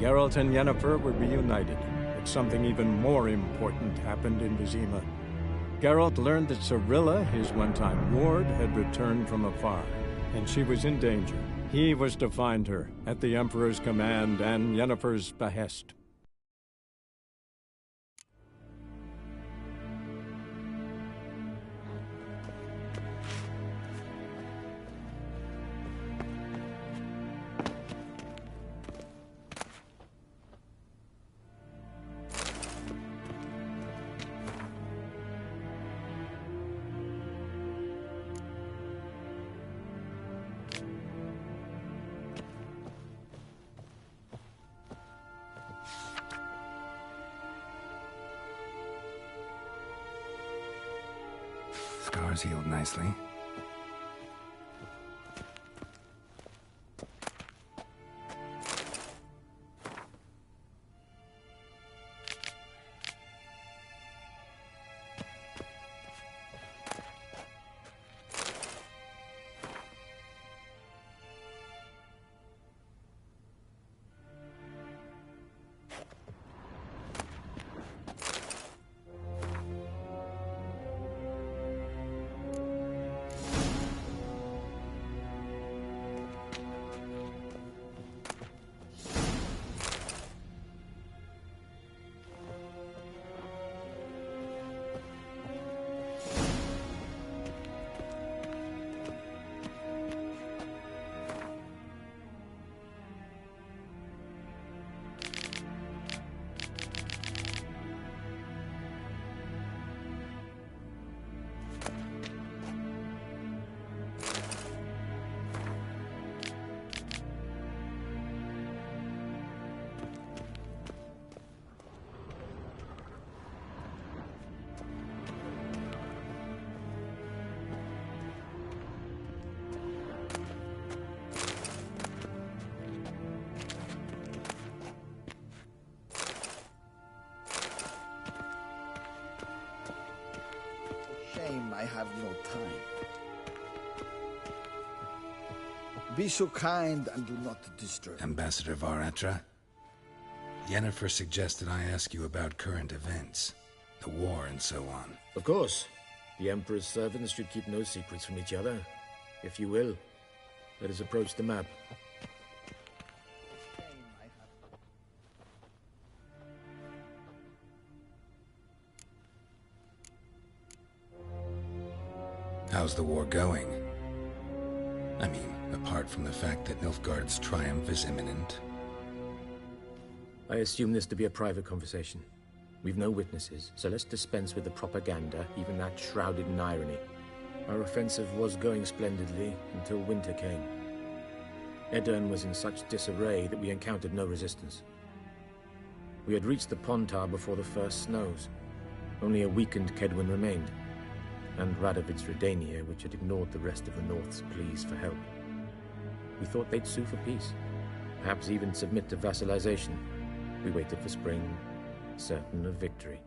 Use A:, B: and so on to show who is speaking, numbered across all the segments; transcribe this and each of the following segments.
A: Geralt and Yennefer were reunited, but something even more important happened in Vizima. Geralt learned that Cirilla, his one-time ward, had returned from afar, and she was in danger. He was to find her, at the Emperor's command and Yennefer's behest.
B: Scars healed nicely.
C: Shame I have no time. Be so kind and do not disturb.
B: Ambassador Varatra, Yennefer suggested I ask you about current events, the war and so on.
D: Of course. The Emperor's servants should keep no secrets from each other. If you will, let us approach the map.
B: How's the war going? I mean, apart from the fact that Nilfgaard's triumph is imminent.
D: I assume this to be a private conversation. We've no witnesses, so let's dispense with the propaganda, even that shrouded in irony. Our offensive was going splendidly until winter came. Aedirn was in such disarray that we encountered no resistance. We had reached the Pontar before the first snows. Only a weakened Kaedwen remained, and Radovid's Redania, which had ignored the rest of the North's pleas for help. We thought they'd sue for peace, perhaps even submit to vassalization. We waited for spring, certain of victory.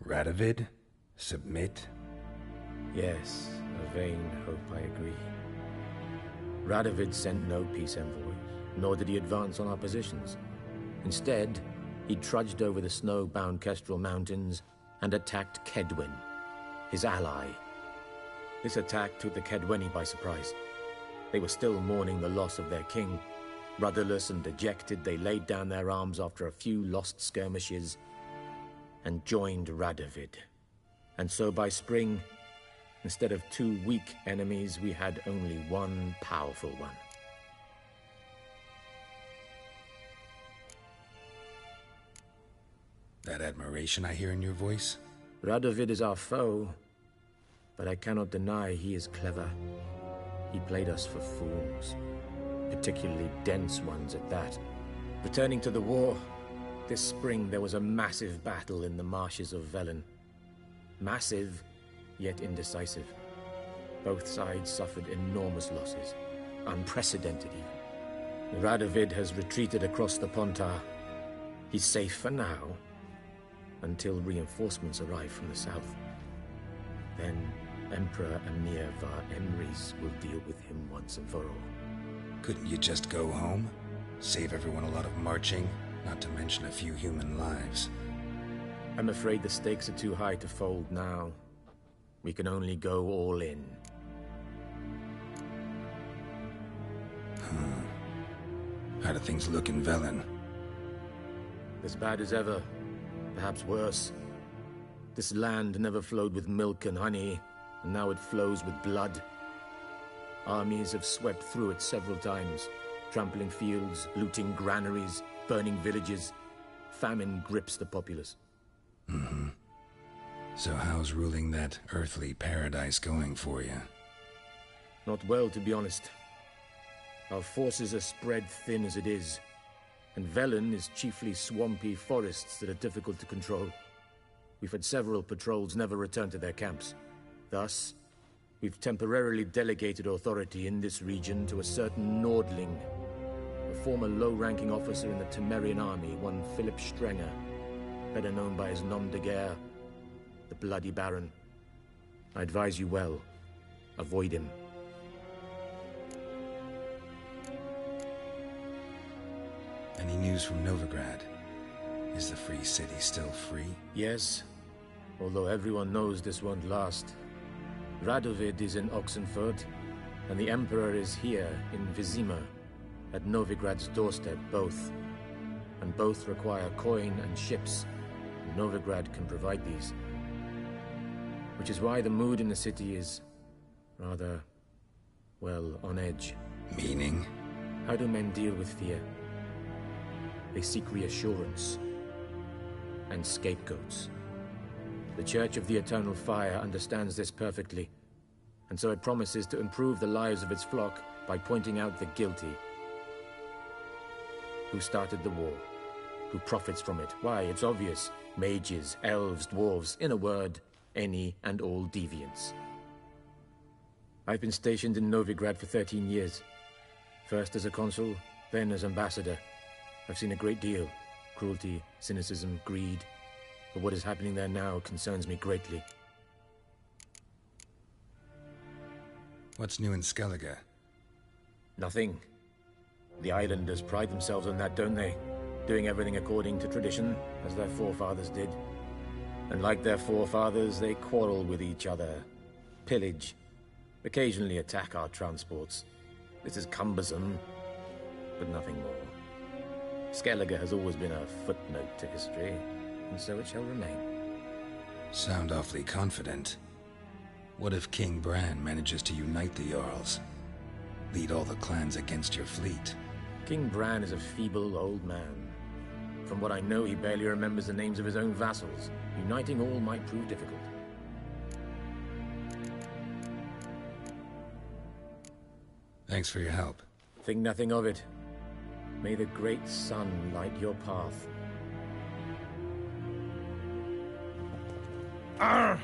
B: Radovid? Submit?
D: Yes, a vain hope, I agree. Radovid sent no peace envoys, nor did he advance on our positions. Instead, he trudged over the snow-bound Kestrel Mountains and attacked Kaedwen, his ally. This attack took the Kaedweni by surprise. They were still mourning the loss of their king. Rudderless and dejected, they laid down their arms after a few lost skirmishes and joined Radovid. And so by spring, instead of two weak enemies, we had only one powerful one.
B: That admiration I hear in your voice?
D: Radovid is our foe, but I cannot deny he is clever. He played us for fools, particularly dense ones at that. Returning to the war, this spring there was a massive battle in the marshes of Velen. Massive, yet indecisive. Both sides suffered enormous losses, unprecedented even. Radovid has retreated across the Pontar. He's safe for now, until reinforcements arrive from the south. Then Emperor Emhyr var Emreis will deal with him once and for all.
B: Couldn't you just go home? Save everyone a lot of marching, not to mention a few human lives.
D: I'm afraid the stakes are too high to fold now. We can only go all in.
B: How do things look in Velen?
D: As bad as ever, perhaps worse. This land never flowed with milk and honey, and now it flows with blood. Armies have swept through it several times, trampling fields, looting granaries, burning villages. Famine grips the populace.
B: So how's ruling that earthly paradise going for you?
D: Not well, to be honest. Our forces are spread thin as it is, and Velen is chiefly swampy forests that are difficult to control. We've had several patrols never return to their camps. Thus, we've temporarily delegated authority in this region to a certain Nordling, a former low-ranking officer in the Temerian army, one Philip Strenger, better known by his nom de guerre, the Bloody Baron. I advise you well. Avoid him.
B: Any news from Novigrad? Is the Free City still free?
D: Yes, although everyone knows this won't last. Radovid is in Oxenfurt, and the Emperor is here in Vizima, at Novigrad's doorstep, both. And both require coin and ships. Novigrad can provide these. Which is why the mood in the city is rather, well, on edge.
B: Meaning?
D: How do men deal with fear? They seek reassurance and scapegoats. The Church of the Eternal Fire understands this perfectly, and so it promises to improve the lives of its flock by pointing out the guilty. Who started the war? Who profits from it? Why, it's obvious. Mages, elves, dwarves, in a word, any and all deviants. I've been stationed in Novigrad for 13 years. First as a consul, then as ambassador. I've seen a great deal. Cruelty, cynicism, greed. But what is happening there now concerns me greatly.
B: What's new in Skellige?
D: Nothing. The islanders pride themselves on that, don't they? Doing everything according to tradition, as their forefathers did. And like their forefathers, they quarrel with each other, pillage, occasionally attack our transports. This is cumbersome, but nothing more. Skellige has always been a footnote to history, and so it shall remain.
B: Sound awfully confident. What if King Bran manages to unite the Jarls? Lead all the clans against your fleet?
D: King Bran is a feeble old man. From what I know, he barely remembers the names of his own vassals. Uniting all might prove difficult.
B: Thanks for your help.
D: Think nothing of it. May the great sun light your path. Arr!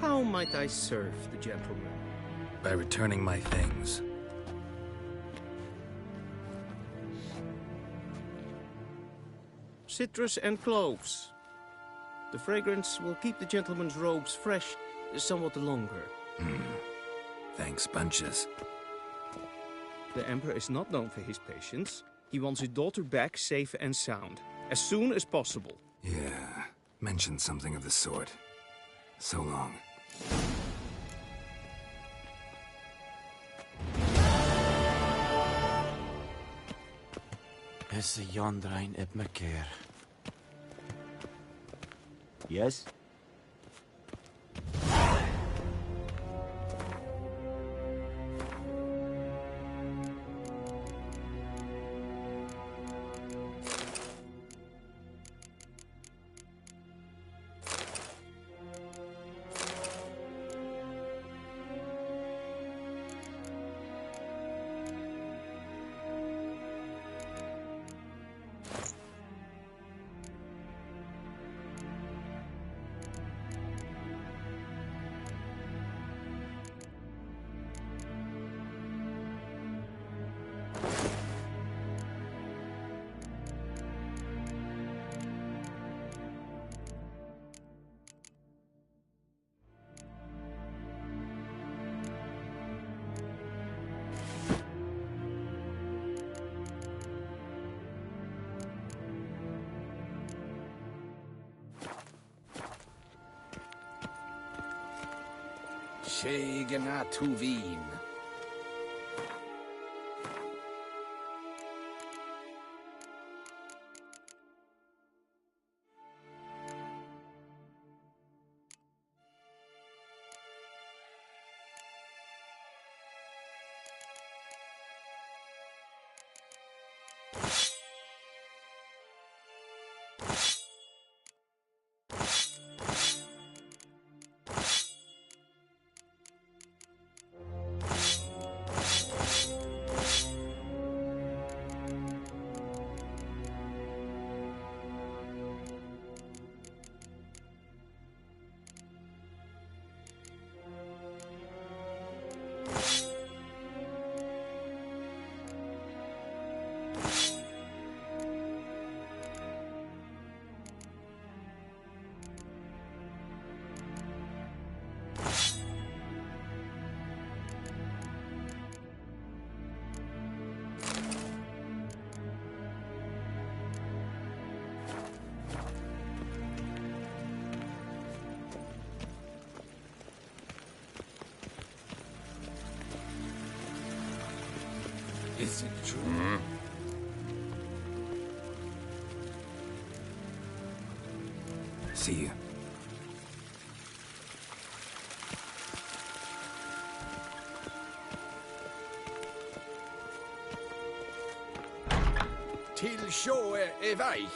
E: How might I serve the gentleman?
B: By returning my things.
E: Citrus and cloves. The fragrance will keep the gentleman's robes fresh somewhat longer.
B: Thanks bunches.
E: The Emperor is not known for his patience. He wants his daughter back safe and sound, as soon as possible.
B: Yeah, mentioned something of the sort. So long.
F: Is Yondrain Ibmaker? Yes?
C: Shegana Tuvin. Is it true?
B: See you.
C: Till sjå är väg.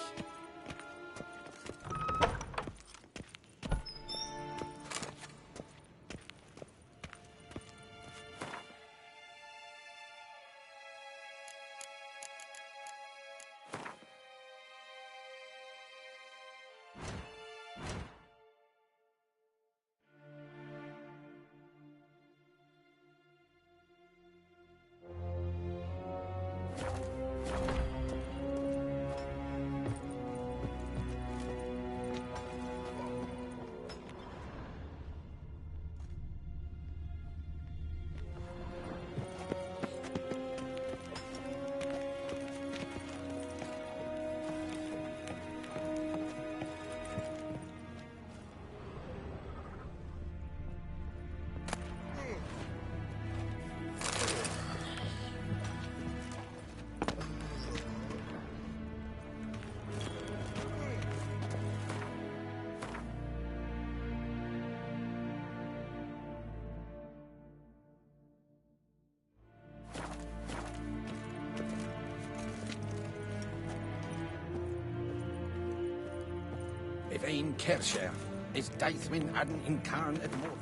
C: Evain Kersher is Daithmin Adden in Karn at Morn.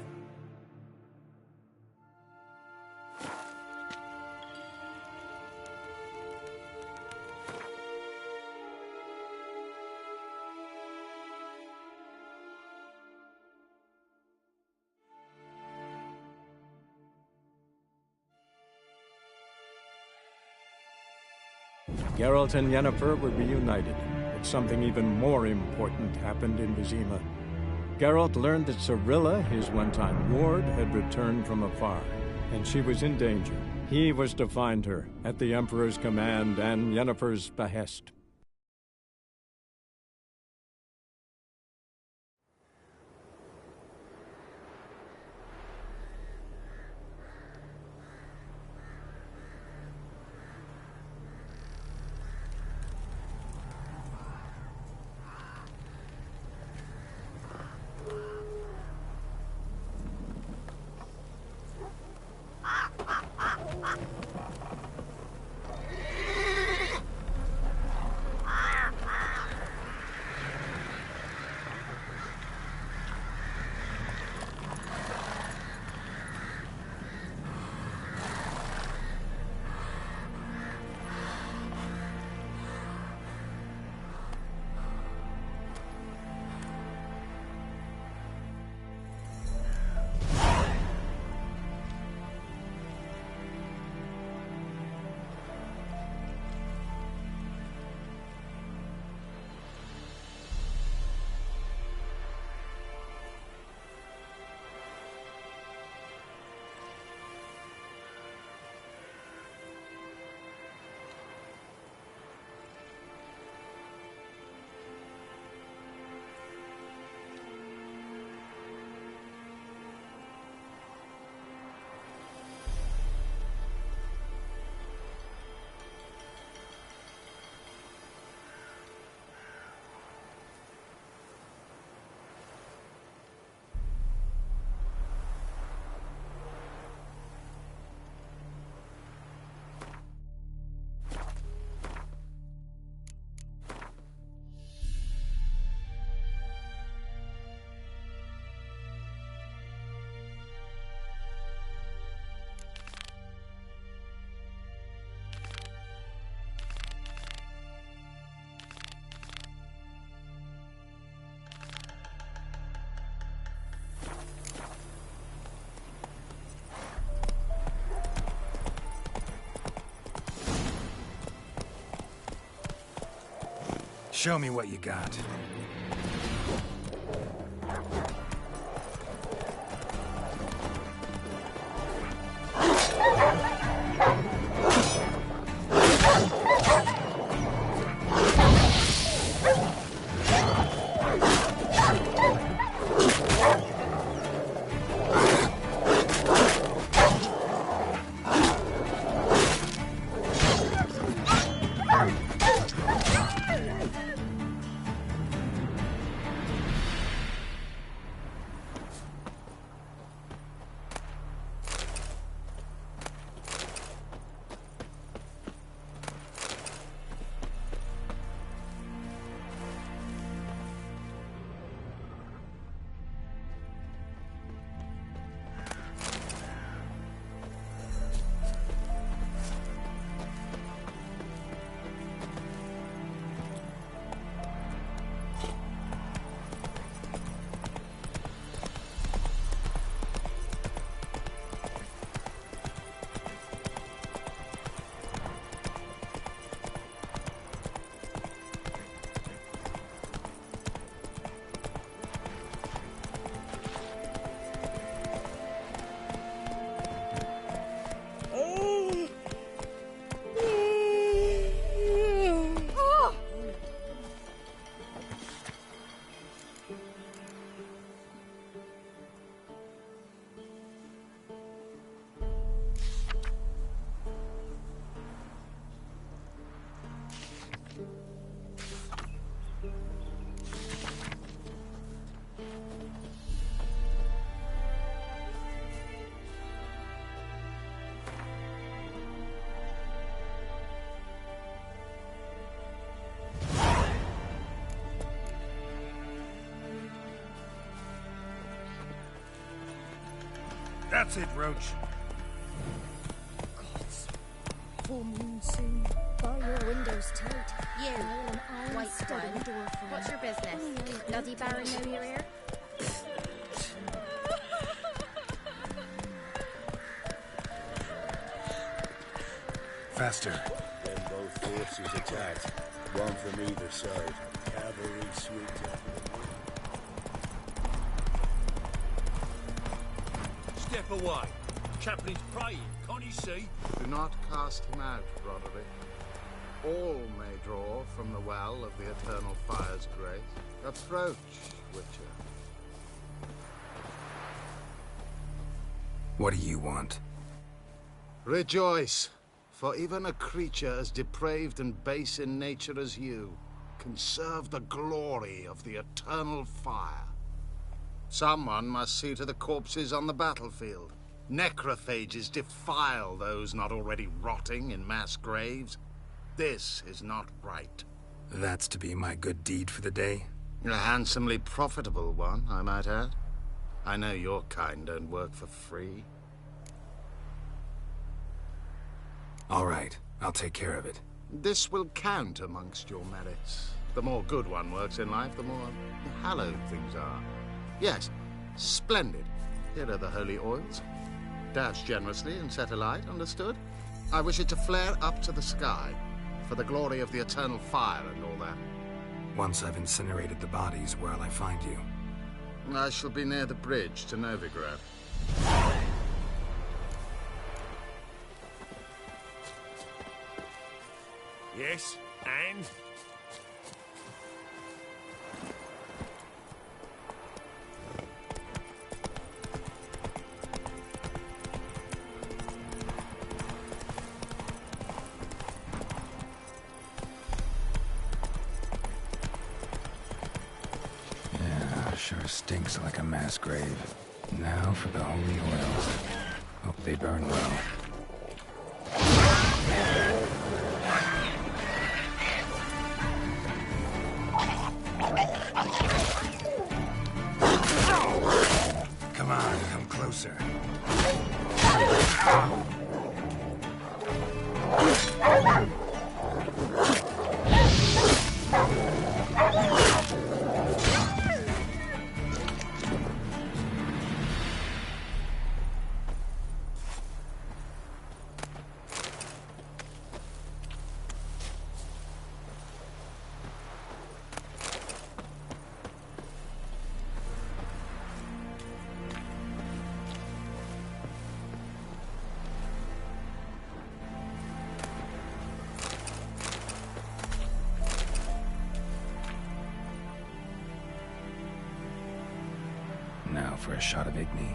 A: Geralt and Yennefer were reunited, but something even more important happened in Vizima. Geralt learned that Cirilla, his one-time ward, had returned from afar, and she was in danger. He was to find her, at the Emperor's command and Yennefer's behest.
C: Show me what you got. That's it, Roach.
G: Gods. Full moon soon. Bar your windows tight.
H: You,
G: An iron
H: white
G: stud in
H: one.
G: the door frame.
H: What's your business? Bloody Baron know you're here?
C: Faster.
D: When both forces attacked,
I: One from either side. Cavalry sweeps after the
J: Step away. Chaplain's praying, can't you see?
K: Do not cast him out, Roderick. All may draw from the well of the Eternal Fire's grace. Approach, Witcher.
B: What do you want?
K: Rejoice, for even a creature as depraved and base in nature as you can serve the glory of the Eternal Fire. Someone must see to the corpses on the battlefield. Necrophages defile those not already rotting in mass graves. This is not right.
B: That's to be my good deed for the day?
K: A handsomely profitable one, I might add. I know your kind don't work for free.
B: All right, I'll take care of it.
K: This will count amongst your merits. The more good one works in life, the more hallowed things are. Yes, splendid. Here are the holy oils. Dash generously and set alight, understood? I wish it to flare up to the sky, for the glory of the Eternal Fire and all that.
B: Once I've incinerated the bodies, where'll I find you?
K: I shall be near the bridge to Novigrad.
J: Yes, and?
B: Sure stinks like a mass grave. Now for the holy oils. Hope they burn well. Come on, come closer. Now for a shot of Igni.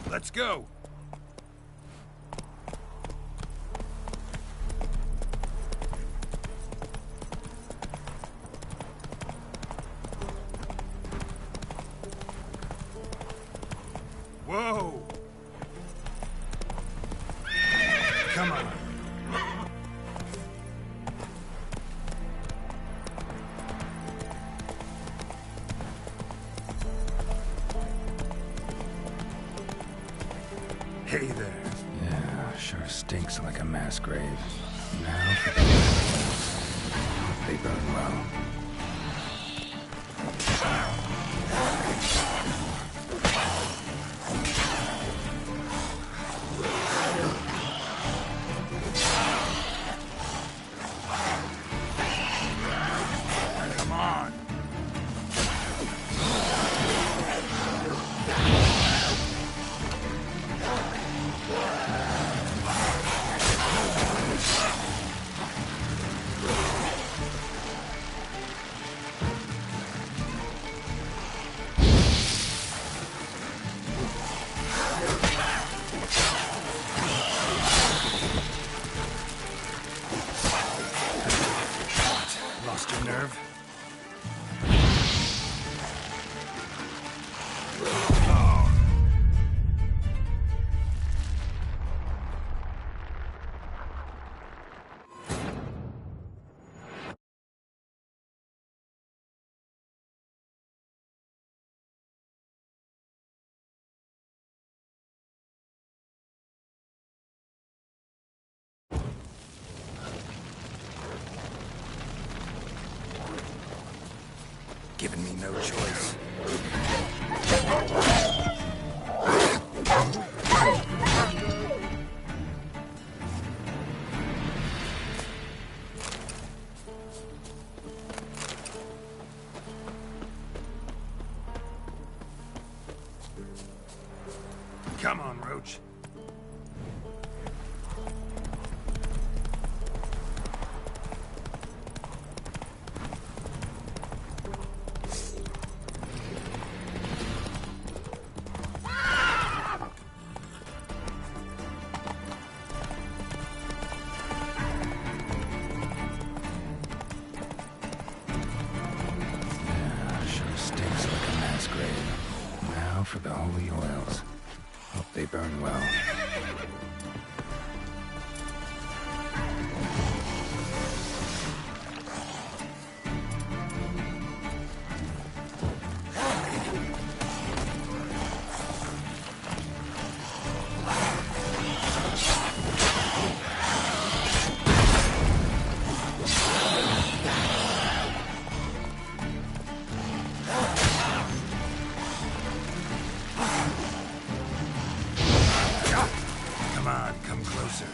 J: Let's go! Whoa! Come on. Hey there.
B: Yeah, sure stinks like a mass grave. Now for the they burn well.
J: Come on.
B: given me no choice.
J: Come on, Roach.
B: Sure stinks like a mass grave. Now for the holy oils. Hope they burn well.
J: Come on, come closer.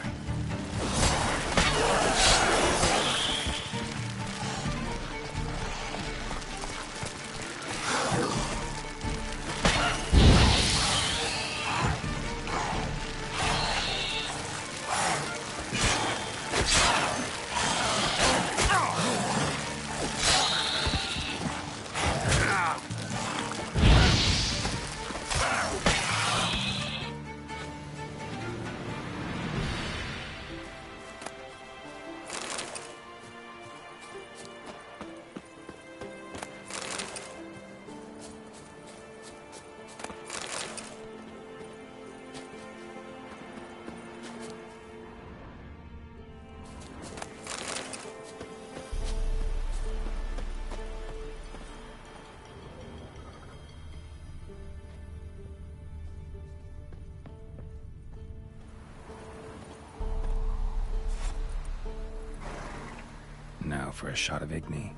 J: Now for a shot of Igni.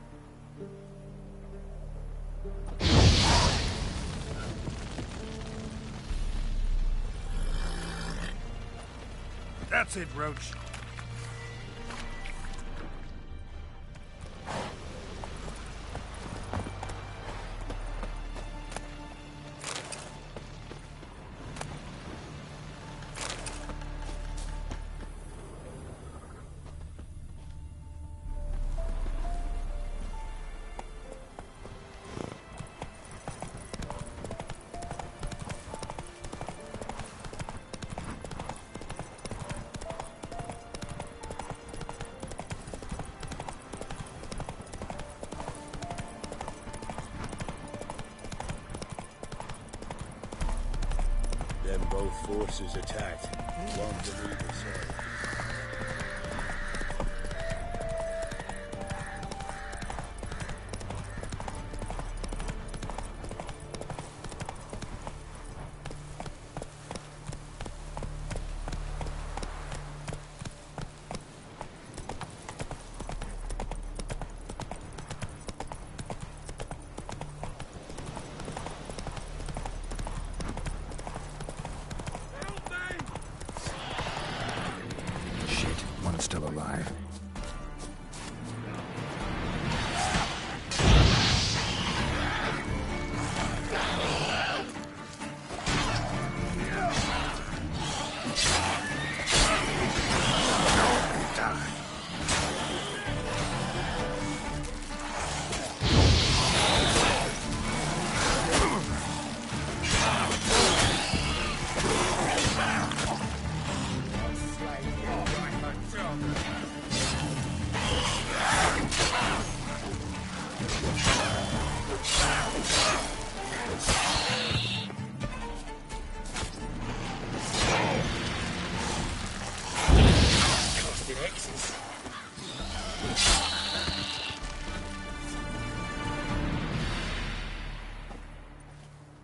J: That's it, Roach.
I: Then both forces attacked. One to either side.
B: One's still alive.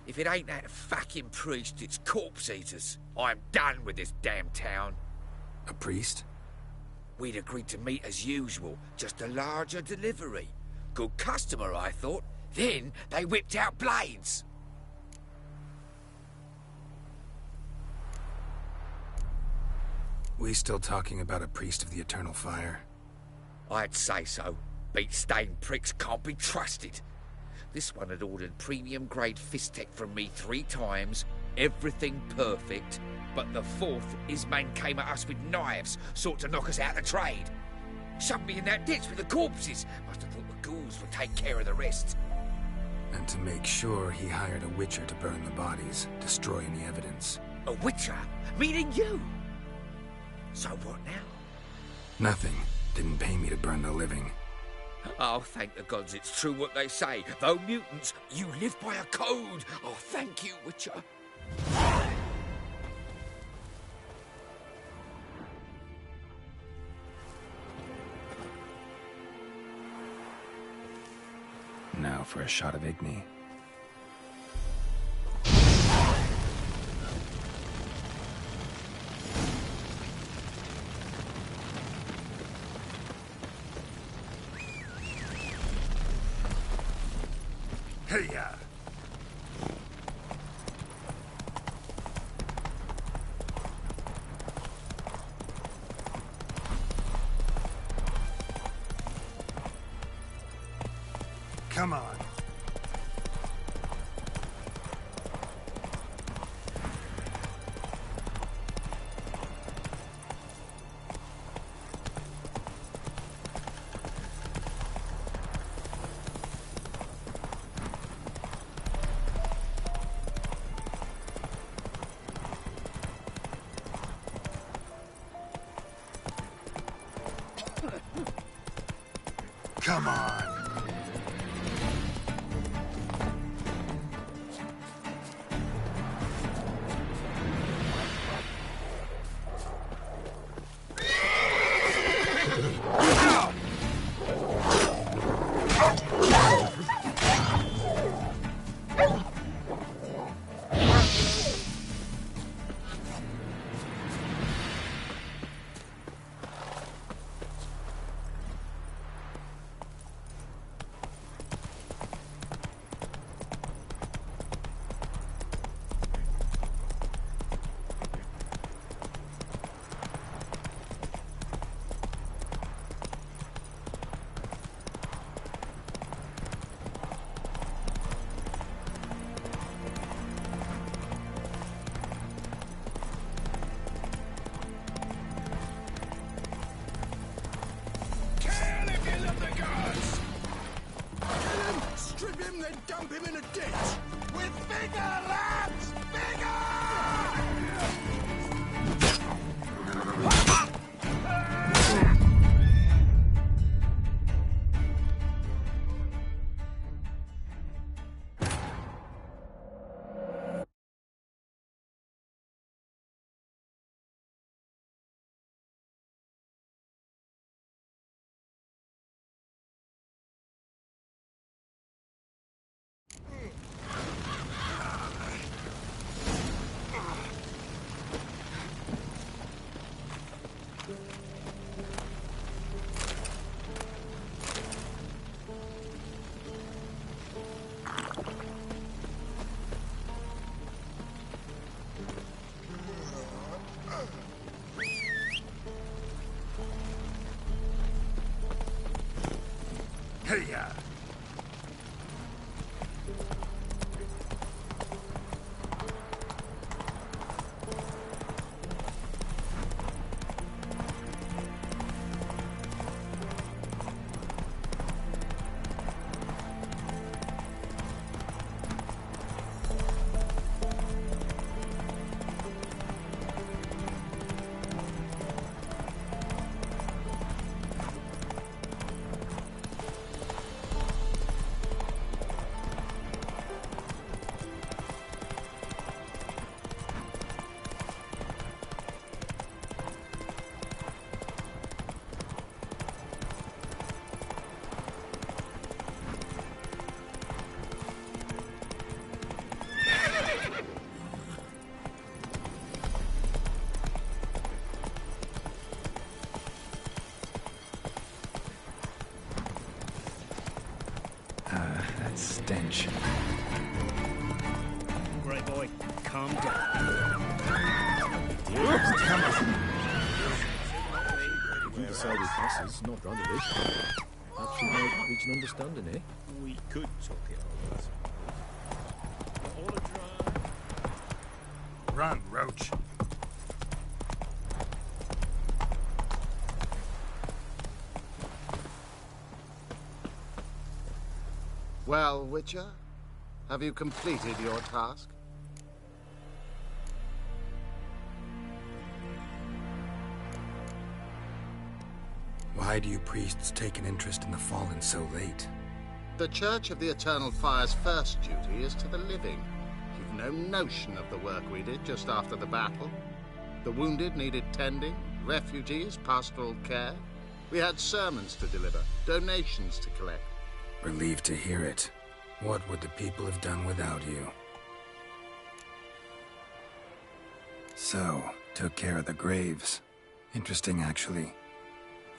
C: If it ain't that fucking priest, it's corpse eaters. I'm done with this damn town.
B: A priest?
C: We'd agreed to meet as usual, just a larger delivery. Good customer, I thought. Then they whipped out blades.
B: We still talking about a priest of the Eternal Fire?
C: I'd say so. Beat-stained pricks can't be trusted. This one had ordered premium-grade fisstech from me 3 times, everything perfect, but the 4th, his men came at us with knives, sought to knock us out of trade. Shoved me in that ditch with the corpses. Must have thought the ghouls would take care of the rest.
B: And to make sure, he hired a witcher to burn the bodies, destroy any evidence.
C: A witcher? Meaning you? So what now?
B: Nothing. Didn't pay me to burn the living.
C: Oh, thank the gods it's true what they say. Though mutants, you live by a code. Oh, thank you, Witcher.
J: Now for a shot of Igni.
I: Hey-ya! Come on. Come on. Then dump him in a ditch! With vigor, lads!
B: That stench.
E: Grey boy, calm down.
D: If you decide it passes, not rather this. Perhaps we might reach an understanding, eh?
I: We could talk it over.
B: Run, Roach.
K: Well, Witcher, have you completed your task?
B: Why do you priests take an interest in the fallen so late?
K: The Church of the Eternal Fire's first duty is to the living. You've no notion of the work we did just after the battle. The wounded needed tending, refugees, pastoral care. We had sermons to deliver, donations to collect.
B: Relieved to hear it. What would the people have done without you? So, took care of the graves. Interesting, actually.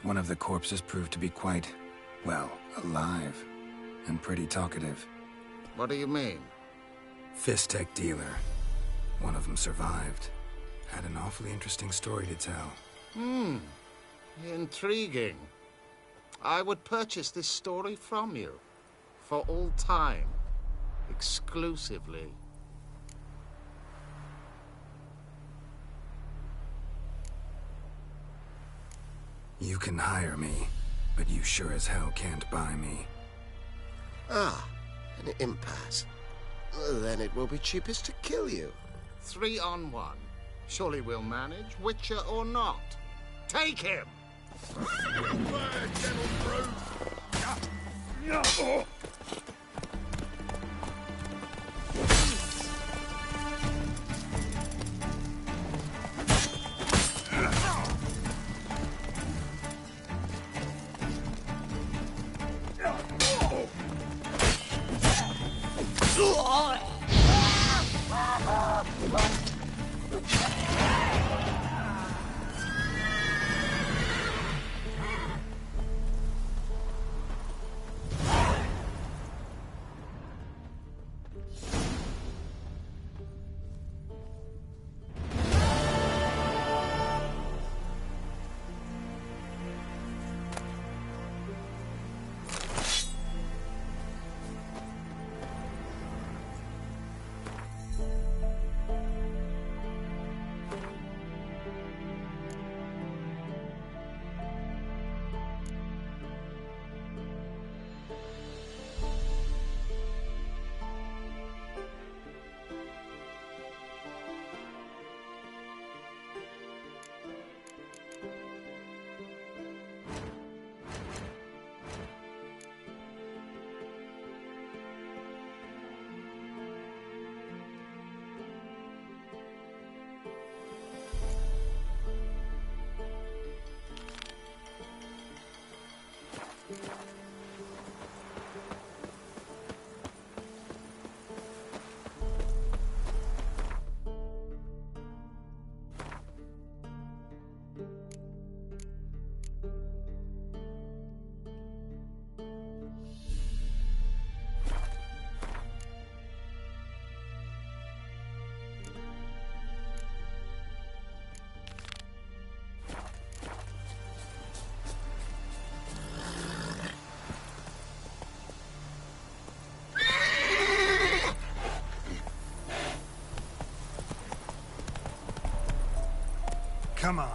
B: One of the corpses proved to be quite, well, alive. And pretty talkative.
K: What do you mean?
B: Fistech dealer. One of them survived. Had an awfully interesting story to tell.
K: Intriguing. I would purchase this story from you. For all time. Exclusively.
B: You can hire me, but you sure as hell can't buy me.
L: Ah, an impasse. Then it will be cheapest to kill you.
K: 3 on 1. Surely we'll manage, Witcher or not. Take him!
B: Come on.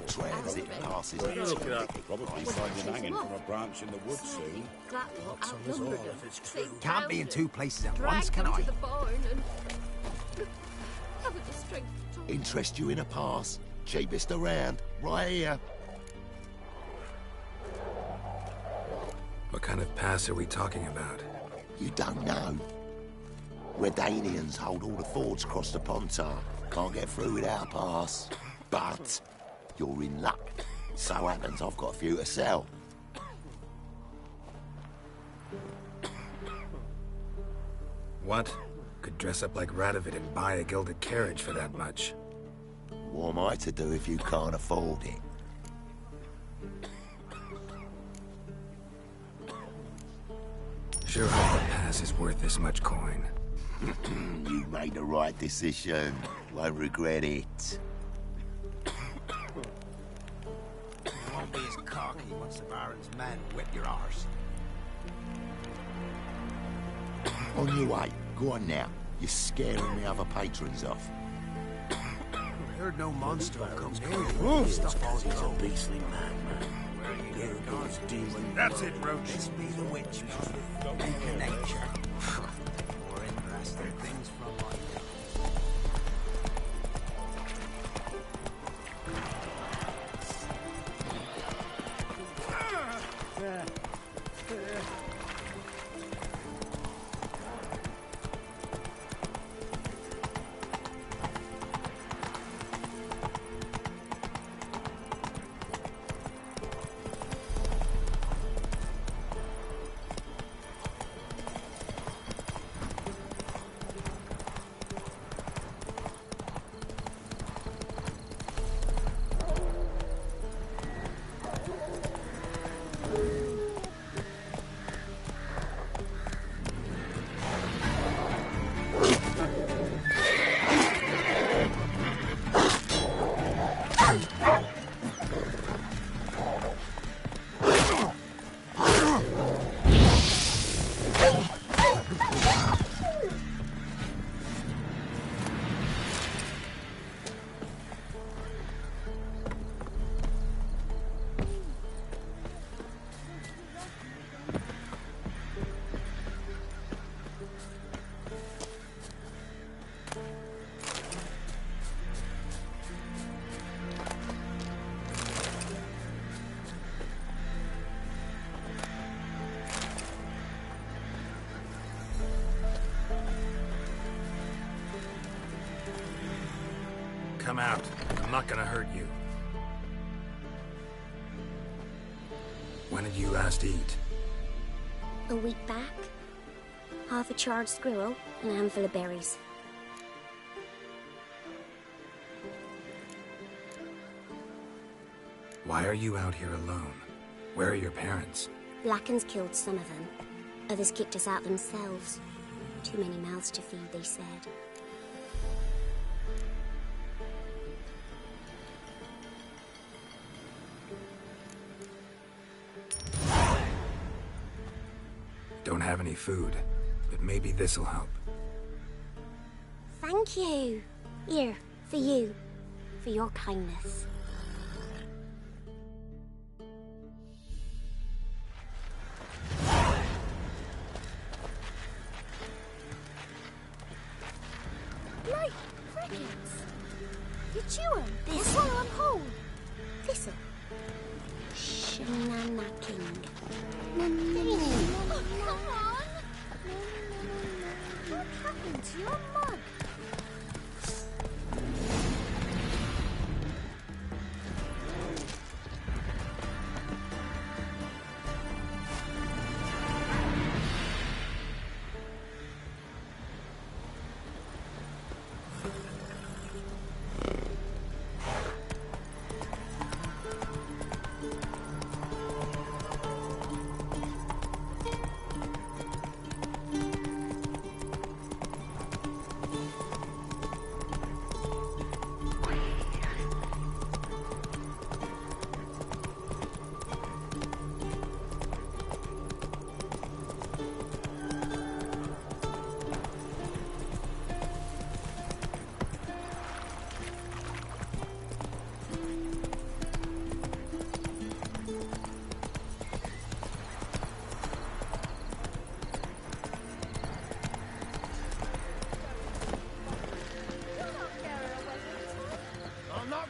L: Transit passes.
I: Probably find you hanging from a branch in the woods soon.
G: Locks on us all if it's true.
M: Can't be in 2 places at once, can I?
L: Interest you in a pass? Cheapest around, right here.
B: What kind of pass are we talking about?
L: You don't know. Redanians hold all the fords across the Pontar. Can't get through without a pass. But you're in luck. So happens I've got a few to sell.
B: What? Could dress up like Radovid and buy a gilded carriage for that much.
L: What am I to do if you can't afford it?
B: Sure hope the pass is worth this much coin.
L: You made the right decision. Won't regret it.
M: You won't be as cocky once the Baron's men whip your arse.
L: On your way. Go on now. You're scaring the other patrons off.
M: I heard no monster will come near you. Stuff all
I: He's a beastly madman.
M: Here goes demon.
I: That's it, Roach.
M: This be the witch, Nature nature. More interesting things from my
B: Come out. I'm not gonna hurt you. When did you last eat?
G: A week back. Half a charred squirrel and a handful of berries.
B: Why are you out here alone? Where are your parents?
G: Lackens killed some of them. Others kicked us out themselves. Too many mouths to feed, they said.
B: Don't have any food, but maybe this'll help.
G: Thank you. Here, for you. For your kindness.
H: Like crickets. You chew 'em, you swallow 'em whole.
G: Thistle. Shanana King.
H: Oh, come on! What happened to your mug?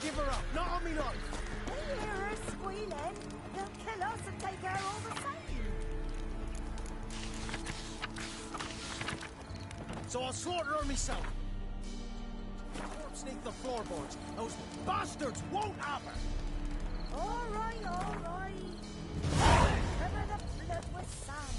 M: Give her up, not on me life.
H: We hear her squealing. They'll kill us and take her all the same.
M: So I'll slaughter her myself. Corpse neath the floorboards. Those bastards won't have her.
H: All right, all right. Cover the blood with sand.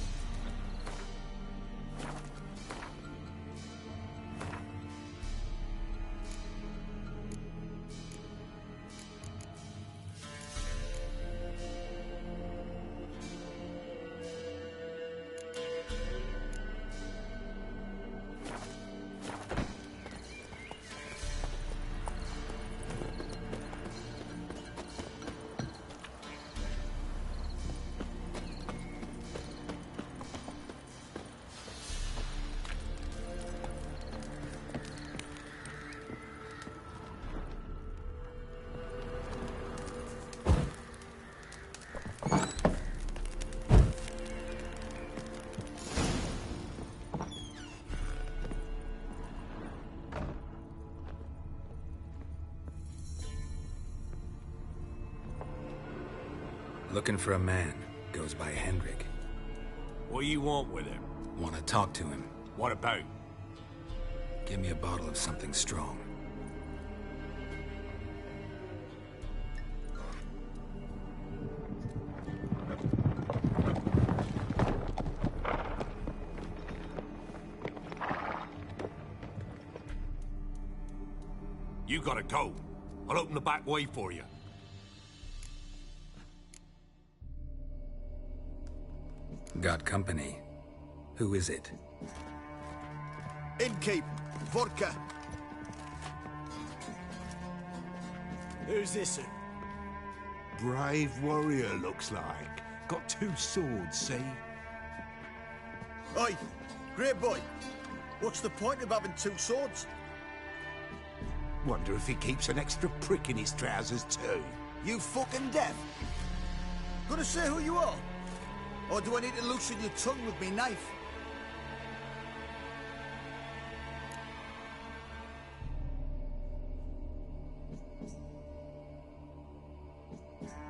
B: Looking for a man. Goes by Hendrik.
I: What do you want with him?
B: Want to talk to him.
I: What about?
B: Give me a bottle of something strong.
I: You gotta go. I'll open the back way for you.
B: Got company. Who is it?
M: Innkeep, vodka. Who's this?
N: Brave warrior, looks like. Got 2 swords, see?
M: Oi, great boy. What's the point of having 2 swords?
N: Wonder if he keeps an extra prick in his trousers too.
M: You fucking deaf? Gonna say who you are? Or do I need to loosen your tongue with me knife?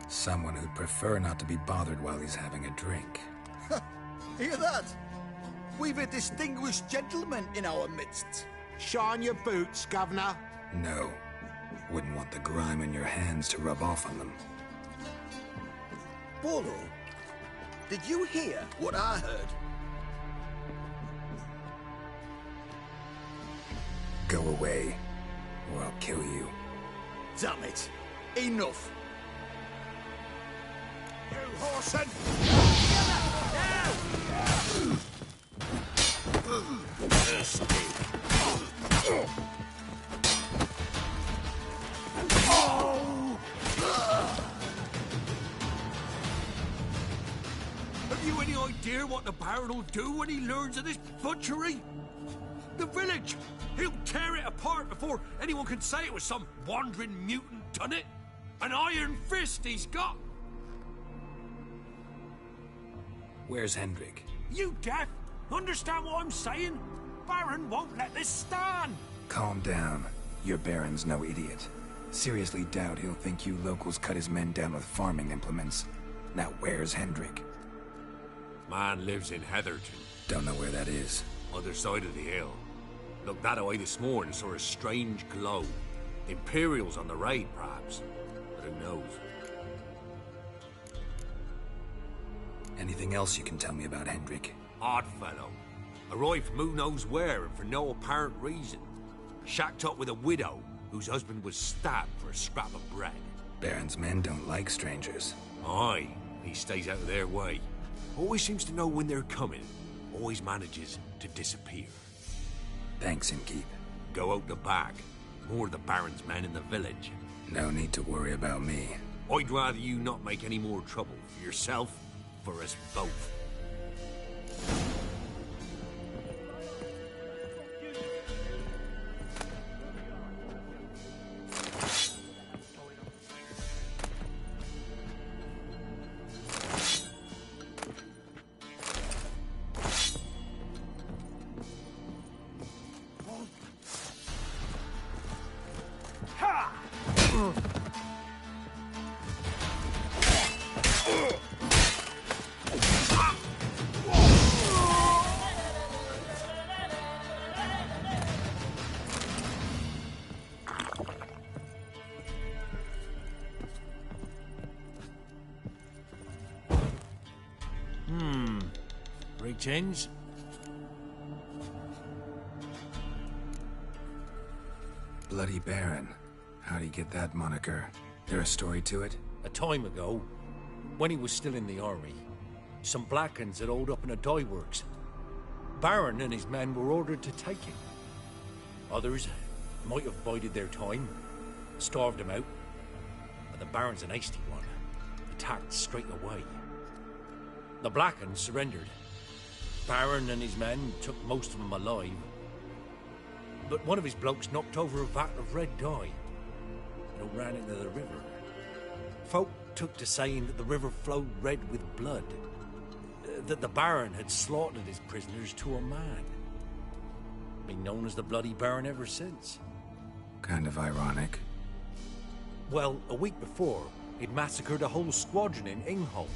B: Someone who'd prefer not to be bothered while he's having a drink.
M: Hear that? We've a distinguished gentleman in our midst.
N: Shine your boots, Governor.
B: No. Wouldn't want the grime in your hands to rub off on them.
M: Bolo, did you hear what I heard?
B: Go away, or I'll kill you.
M: Damn it. Enough.
N: You Whoreson!
I: Have you any idea what the Baron will do when he learns of this butchery? The village! He'll tear it apart before anyone can say it was some wandering mutant done it. An iron fist he's got!
B: Where's Hendrik?
I: You deaf? Understand what I'm saying? Baron won't let this stand!
B: Calm down. Your Baron's no idiot. Seriously doubt he'll think you locals cut his men down with farming implements. Now where's Hendrik?
I: Man lives in Heatherton.
B: Don't know where that is.
I: Other side of the hill. Looked that away this morning, saw a strange glow. Imperials on the raid, perhaps. But who knows?
B: Anything else you can tell me about Hendrik?
I: Odd fellow. Arrived from who knows where and for no apparent reason. Shacked up with a widow whose husband was stabbed for a scrap of bread.
B: Baron's men don't like strangers.
I: Aye, he stays out of their way. Always seems to know when they're coming. Always manages to disappear.
B: Thanks, Innkeep.
I: Go out the back. More of the Baron's men in the village.
B: No need to worry about me.
I: I'd rather you not make any more trouble for yourself, for us both. Greetings.
B: Bloody Baron. How'd he get that moniker? There a story to it?
I: A time ago, when he was still in the army, some Blackens had holed up in a dye works. Baron and his men were ordered to take him. Others might have bided their time, starved him out, but the Baron's an hasty one. Attacked straight away. The Blackens surrendered. Baron and his men took most of them alive, but one of his blokes knocked over a vat of red dye and it ran into the river. Folk took to saying that the river flowed red with blood, that the Baron had slaughtered his prisoners to a man. Been known as the Bloody Baron ever since.
B: Kind of ironic.
I: Well, a week before, he'd massacred a whole squadron in Ingholm.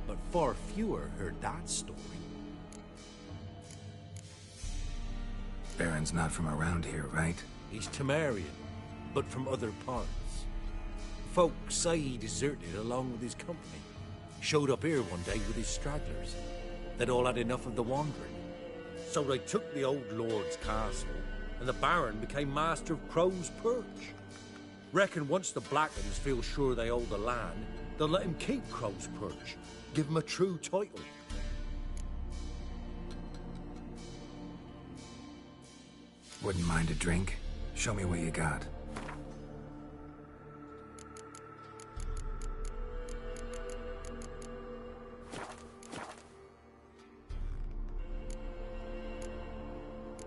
I: But far fewer heard that story.
B: Baron's not from around here, right?
I: He's Temerian, but from other parts. Folks say he deserted along with his company. Showed up here one day with his stragglers. They'd all had enough of the wandering. So they took the old lord's castle, and the Baron became master of Crow's Perch. Reckon once the Blackens feel sure they hold the land, they'll let him keep Crow's Perch. Give him a true title.
B: Wouldn't mind a drink? Show me what you got.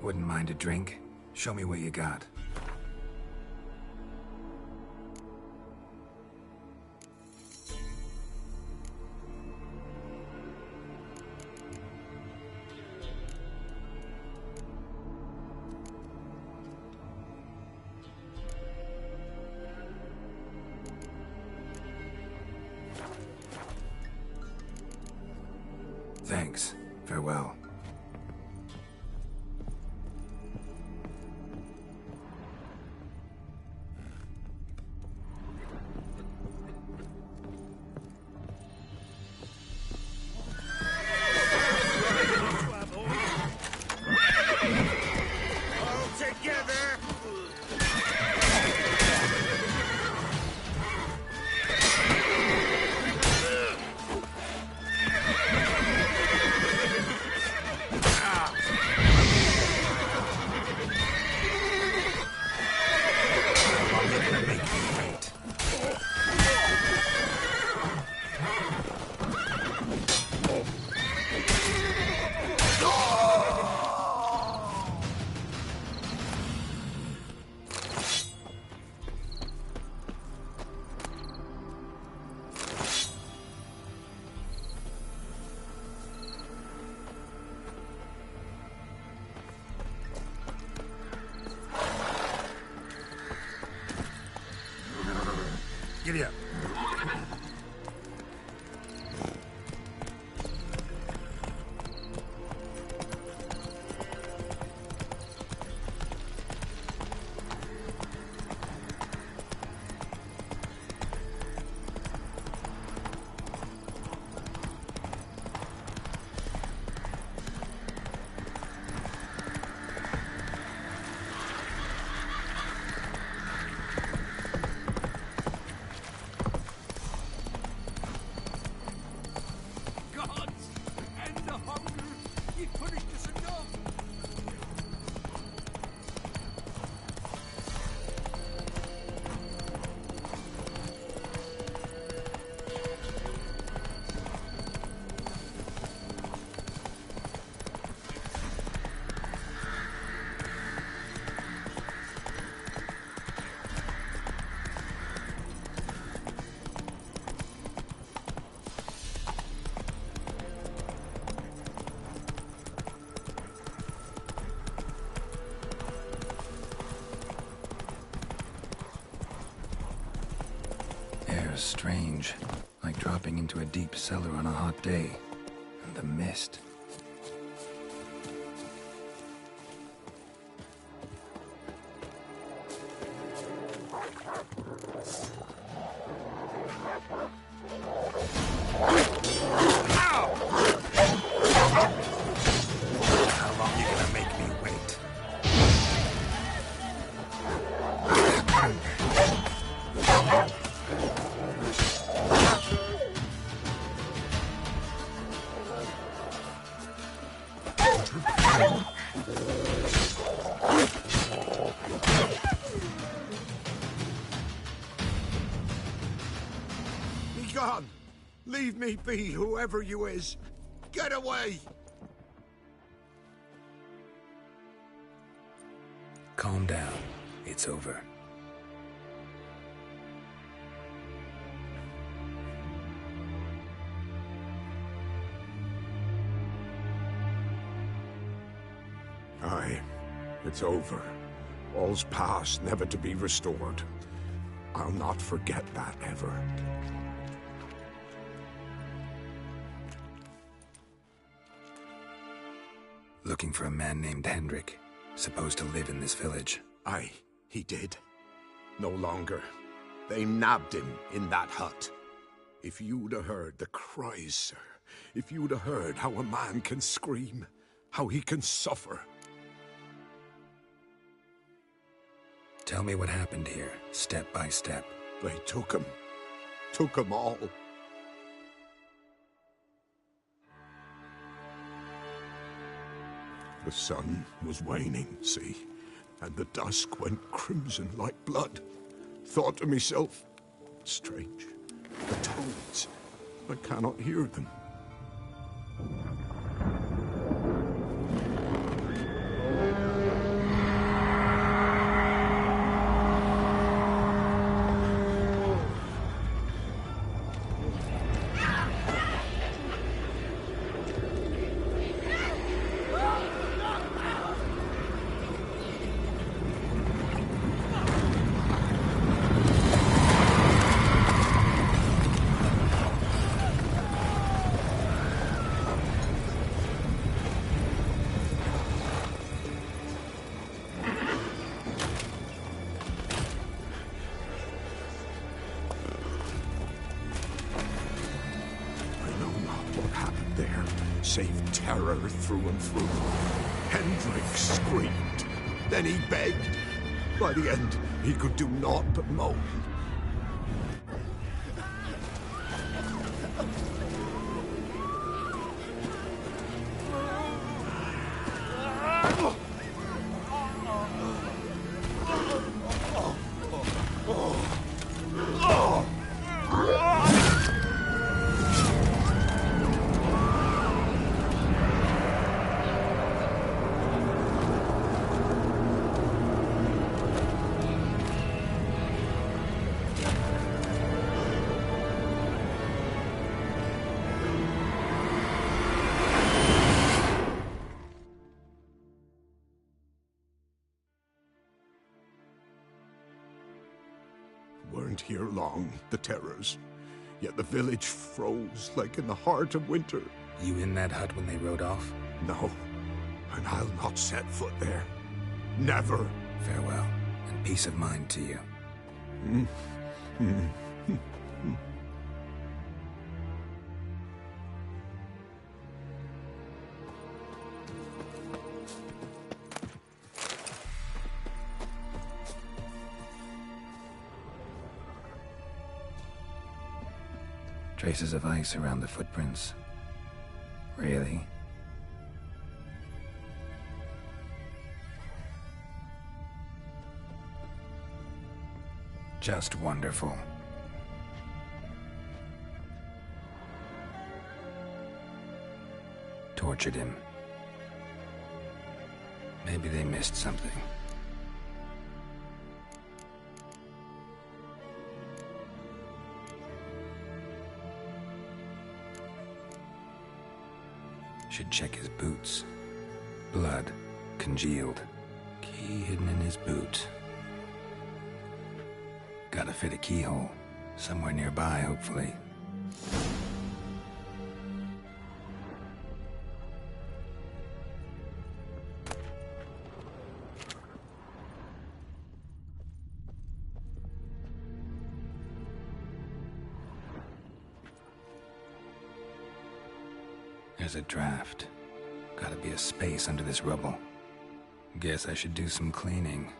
B: Wouldn't mind a drink? Show me what you got. Thanks. Farewell.
N: Giddy up.
B: Strange, like dropping into a deep cellar on a hot day. And the mist.
N: How long you gonna make me wait? Be gone! Leave me be, whoever you is! Get away!
B: Calm down. It's over.
N: Aye, it's over. All's past, never to be restored. I'll not forget that ever.
B: Looking for a man named Hendrik, supposed to live in this village.
N: Aye, he did. No longer. They nabbed him in that hut. If you'd have heard the cries, sir, if you'd have heard how a man can scream, how he can suffer.
B: Tell me what happened here, step by step.
N: They took him all. The sun was waning, see, and the dusk went crimson like blood. Thought to myself, strange, the toads, I cannot hear them. Save terror through and through. Hendrik screamed. Then he begged. By the end, he could do naught but moan. Weren't here long, the terrors. Yet the village froze like in the heart of winter.
B: You in that hut when they rode off?
N: No, and I'll not set foot there. Never.
B: Farewell, and peace of mind to you. Traces of ice around the footprints. Really? Just wonderful. Tortured him. Maybe they missed something. Should check his boots. Blood, congealed. Key hidden in his boot. Gotta fit a keyhole. Somewhere nearby, hopefully. There's a draft. Gotta be a space under this rubble. Guess I should do some cleaning.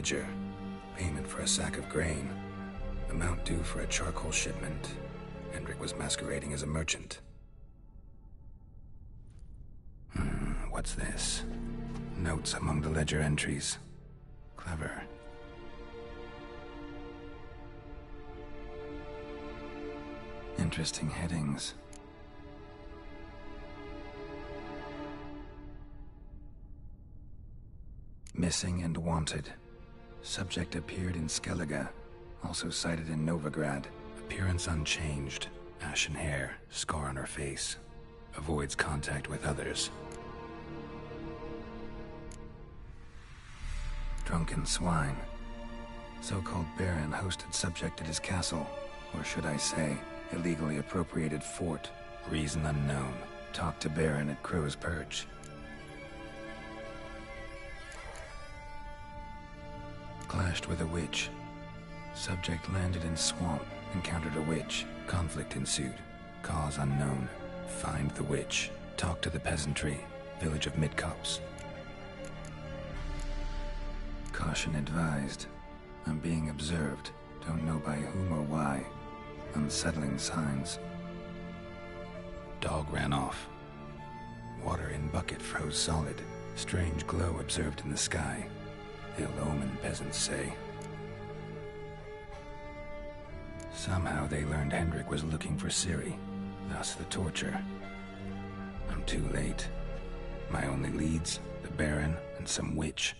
B: ledger. Payment for a sack of grain. Amount due for a charcoal shipment. Hendrik was masquerading as a merchant. What's this? Notes among the ledger entries. Clever. Interesting headings. Missing and wanted. Subject appeared in Skellige, also sighted in Novigrad. Appearance unchanged. Ashen hair, scar on her face. Avoids contact with others. Drunken swine. So-called Baron hosted subject at his castle. Or should I say, illegally appropriated fort. Reason unknown. Talked to Baron at Crow's Perch. Clashed with a witch. Subject landed in swamp, encountered a witch. Conflict ensued. Cause unknown. Find the witch. Talk to the peasantry. Village of Midcopse. Caution advised. I'm being observed. Don't know by whom or why. Unsettling signs. Dog ran off. Water in bucket froze solid. Strange glow observed in the sky. Ill omen, peasants say. Somehow they learned Hendrik was looking for Ciri, thus the torture. I'm too late. My only leads, the Baron and some witch.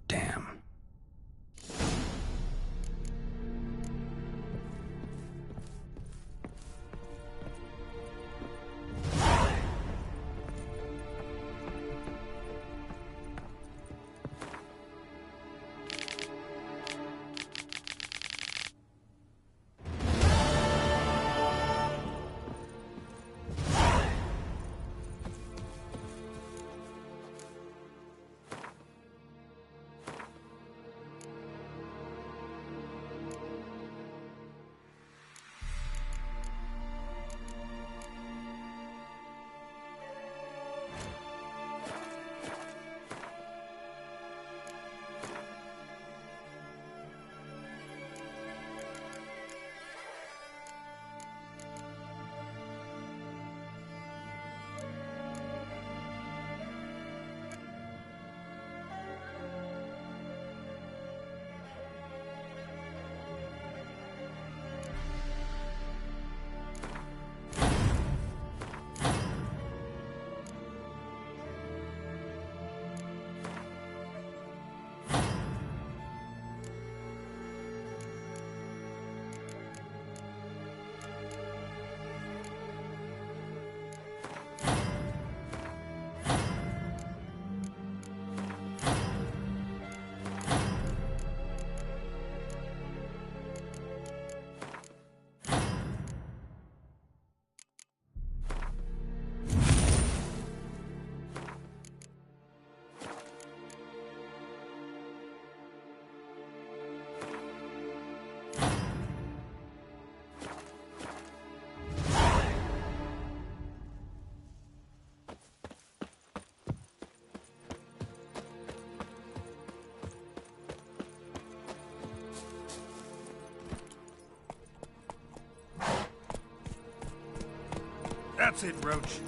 B: Damn.
O: That's it, Roach.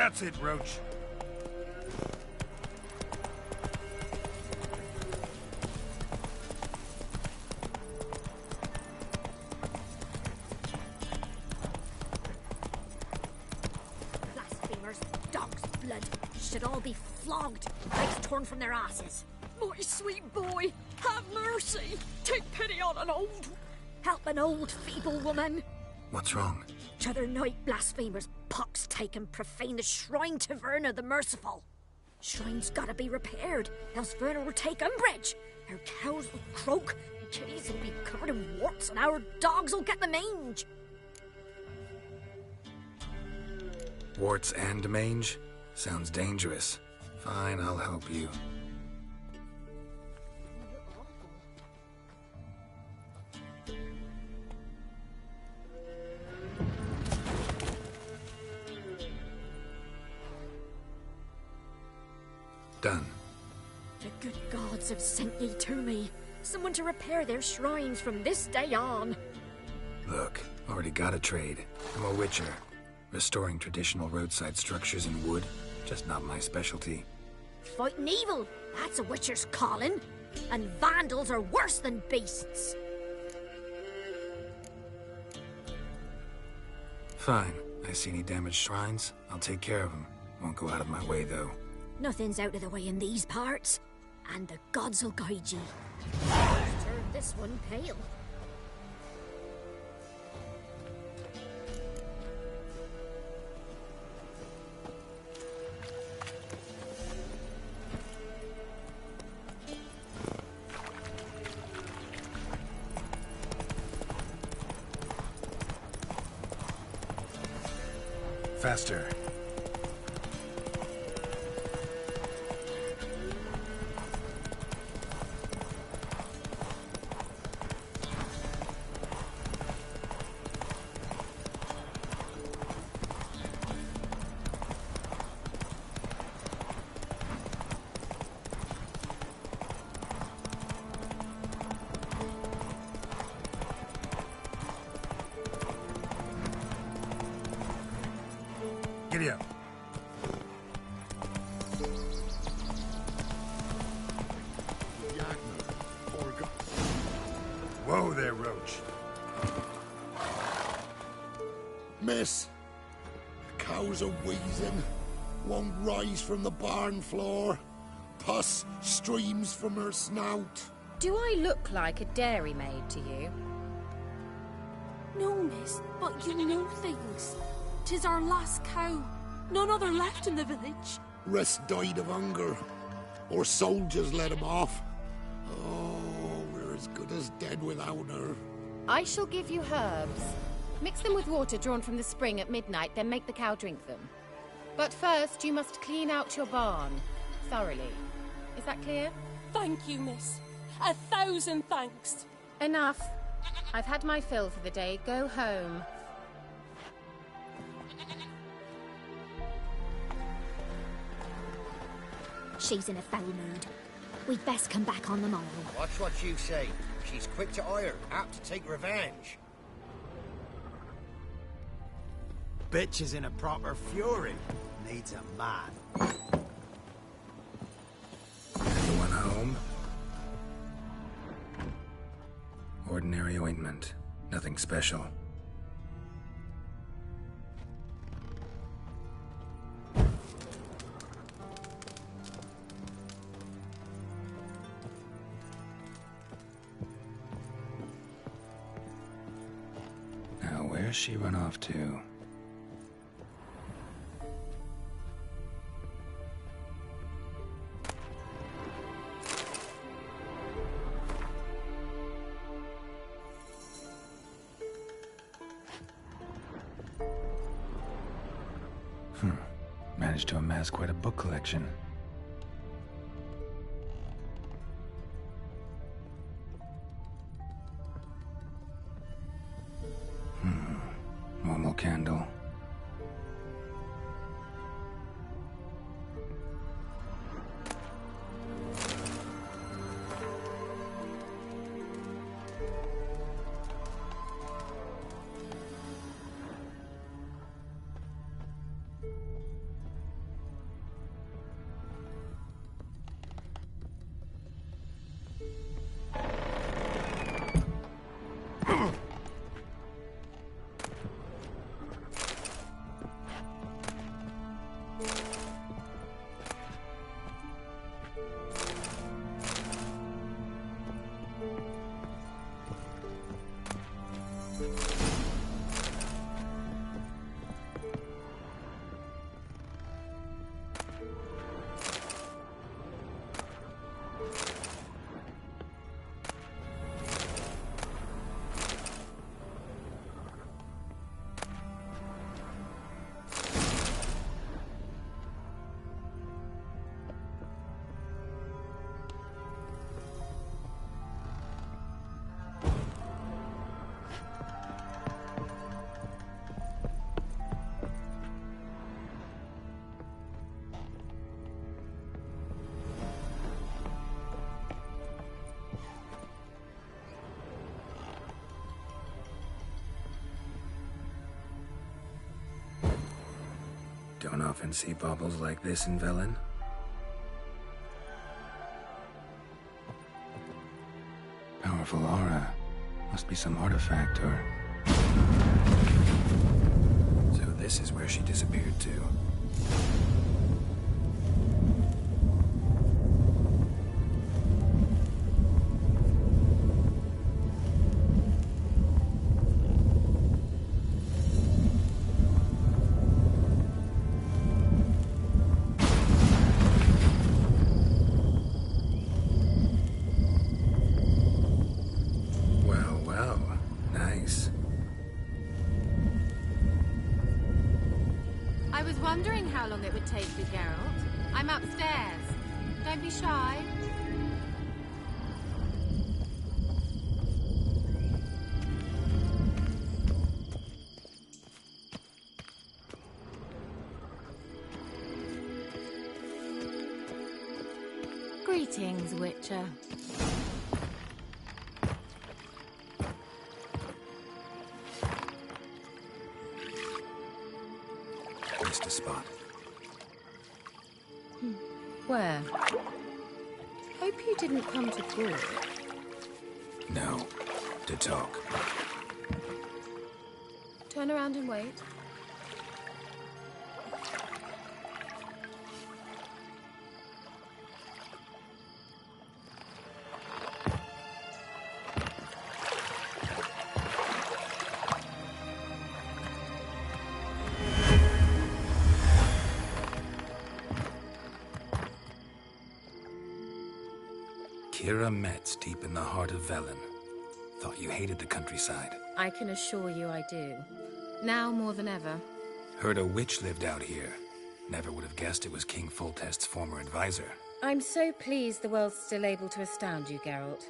N: That's it, Roach.
O: Blasphemers, dog's blood, should all be flogged, legs torn from their asses.
P: My sweet boy, have mercy. Take pity on an old...
O: Help an old, feeble woman.
B: What's wrong?
O: T'other night, blasphemers, pox take and profane the shrine to Verna the Merciful. Shrine's gotta be repaired, else Verna will take umbrage. Our cows will croak, kitties will be covered in warts, and our dogs will get the mange.
B: Warts and mange? Sounds dangerous. Fine, I'll help you. Done.
O: The good gods have sent ye to me. Someone to repair their shrines from this day on.
B: Look, already got a trade. I'm a witcher. Restoring traditional roadside structures in wood, just not my specialty.
O: Fighting evil, that's a witcher's calling. And vandals are worse than beasts.
B: Fine. I see any damaged shrines, I'll take care of them. Won't go out of my way, though.
O: Nothing's out of the way in these parts. And the gods will guide ye. Turn this one pale.
B: Faster. Giddy up. Whoa there, Roach.
L: Miss, cows are wheezing, won't rise from the barn floor. Pus streams from her snout.
Q: Do I look like a dairymaid to you?
P: No, miss, but you know things. 'Tis our last cow. None other left in the village.
L: Rest died of hunger, or soldiers let him off. Oh, we're as good as dead without her.
Q: I shall give you herbs. Mix them with water drawn from the spring at midnight, then make the cow drink them. But first, you must clean out your barn thoroughly. Is that clear?
P: Thank you, miss. 1,000 thanks.
Q: Enough. I've had my fill for the day. Go home.
O: She's in a foul mood. We'd best come back on the morrow.
R: Watch what you say. She's quick to ire, apt to take revenge.
M: Bitch is in a proper fury. Needs a man.
B: Anyone home? Ordinary ointment. Nothing special. Now, where's she run off to? Managed to amass quite a book collection. Normal candle. often see baubles like this in Velen? Powerful aura. Must be some artifact or... So this is where she disappeared to.
Q: I was wondering how long it would take you, Geralt. I'm upstairs. Don't be shy. Greetings, Witcher.
B: Missed a spot.
Q: Where? Hope you didn't come to talk.
B: No, to talk.
Q: Turn around and wait.
B: Kira Metz, deep in the heart of Velen. Thought you hated the countryside.
Q: I can assure you I do. Now more than ever.
B: Heard a witch lived out here. Never would have guessed it was King Foltest's former advisor.
Q: I'm so pleased the world's still able to astound you, Geralt.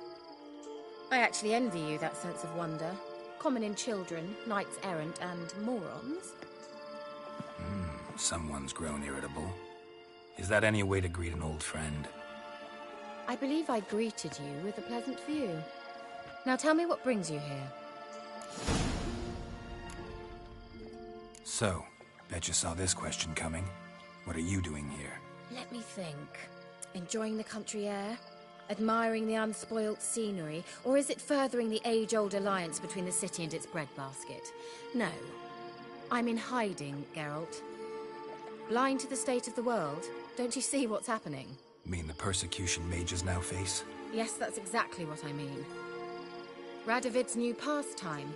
Q: I actually envy you that sense of wonder. Common in children, knights errant, and morons.
B: Someone's grown irritable. Is that any way to greet an old friend?
Q: I believe I greeted you with a pleasant view. Now tell me what brings you here.
B: So, bet you saw this question coming. What are you doing here?
Q: Let me think. Enjoying the country air? Admiring the unspoilt scenery? Or is it furthering the age-old alliance between the city and its breadbasket? No. I'm in hiding, Geralt. Blind to the state of the world? Don't you see what's happening?
B: Mean the persecution mages now face?
Q: Yes, that's exactly what I mean. Radovid's new pastime.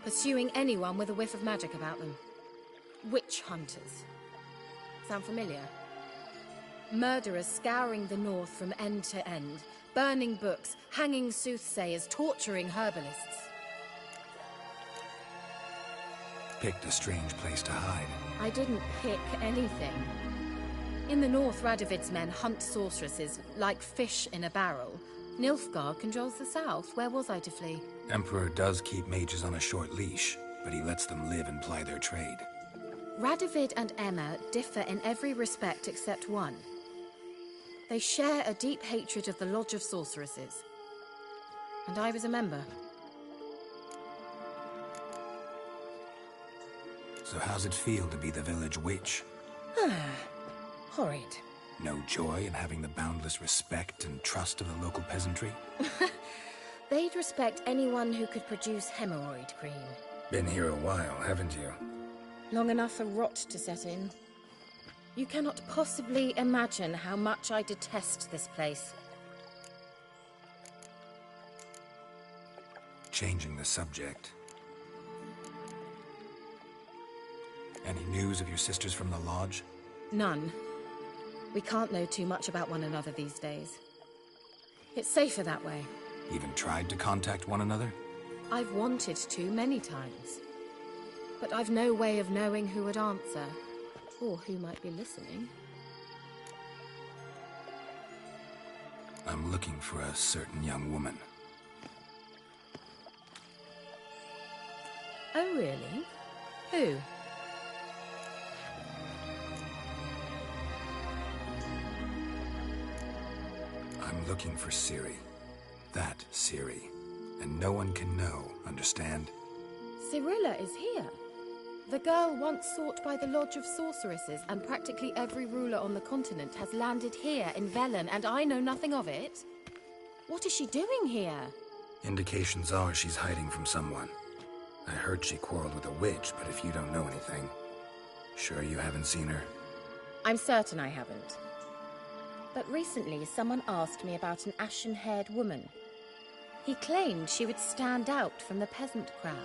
Q: Pursuing anyone with a whiff of magic about them. Witch hunters. Sound familiar? Murderers scouring the north from end to end. Burning books, hanging soothsayers, torturing herbalists.
B: Picked a strange place to hide.
Q: I didn't pick anything. In the north, Radovid's men hunt sorceresses like fish in a barrel. Nilfgaard controls the south. Where was I to flee?
B: Emperor does keep mages on a short leash, but he lets them live and ply their trade.
Q: Radovid and Emma differ in every respect except one. They share a deep hatred of the Lodge of Sorceresses. And I was a member.
B: So how's it feel to be the village witch?
Q: Horrid.
B: No joy in having the boundless respect and trust of the local peasantry?
Q: They'd respect anyone who could produce hemorrhoid cream.
B: Been here a while, haven't you?
Q: Long enough for rot to set in. You cannot possibly imagine how much I detest this place.
B: Changing the subject. Any news of your sisters from the lodge?
Q: None. We can't know too much about one another these days. It's safer that way.
B: Even tried to contact one another?
Q: I've wanted to many times. But I've no way of knowing who would answer, or who might be listening.
B: I'm looking for a certain young woman.
Q: Oh, really? Who?
B: I'm looking for Ciri. That Ciri. And no one can know, understand?
Q: Cirilla is here. The girl once sought by the Lodge of Sorceresses, and practically every ruler on the continent has landed here in Velen, and I know nothing of it. What is she doing here?
B: Indications are she's hiding from someone. I heard she quarreled with a witch, but if you don't know anything, sure you haven't seen her?
Q: I'm certain I haven't. But recently, someone asked me about an ashen-haired woman. He claimed she would stand out from the peasant crowd.